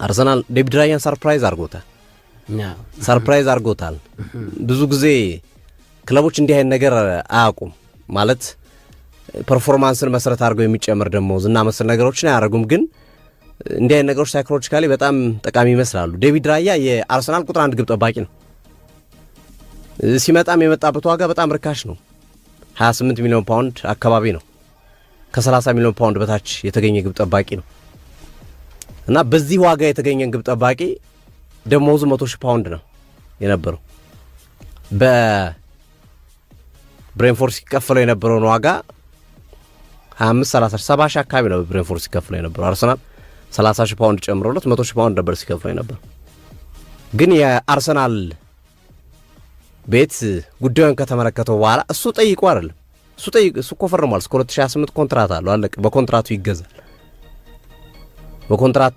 አርሰናል ዴቪድ ራያን ሰርፕራይዝ አርጎታል ብዙ ጊዜ ክለቦች እንዲህ አይነት ነገር አያውቁም ማለት ፐርፎርማንስን መሰረት አድርገው የሚጨምር ደሞዝ እና መሰል ነገሮችን አያረጉም ግን እንዲህ አይነት ነገሮች ሳይኮሎጂካሊ በጣም ጠቃሚ ይመስላሉ ዴቪድ ራያ የአርሰናል ቁጥር 1 ግብ ጠባቂ ነው ሲመጣም የመጣበት ዋጋ በጣም ርካሽ ነው 28 ሚሊዮን ፓውንድ አካባቢ ነው ከ30 ሚሊዮን ፓውንድ በታች የተገኘ ግብ ጠባቂ ነው እና በዚህ ዋጋ የተገኘ ግብ ጠባቂ ደሞዙ 100,000 ፓውንድ ነው የነበረው በብሬንፎርድ ሲከፈለው የነበረው ዋጋ 25 30 70 አካባቢ ነው ብሬንፎርድ ሲከፈለው የነበረው አርሰናል 30,000 ፓውንድ ጨምሮለት 100,000 ፓውንድ ነበር ሲከፈለው የነበረው ግን የአርሰናል ቤት ጉዳዩን ከተመለከተው በኋላ እሱ ጠይቆ አይደለም እሱ እኮ ፈርሟል እስከ 2028 ኮንትራት አለው አለቀ በኮንትራቱ ይገዛል በኮንትራት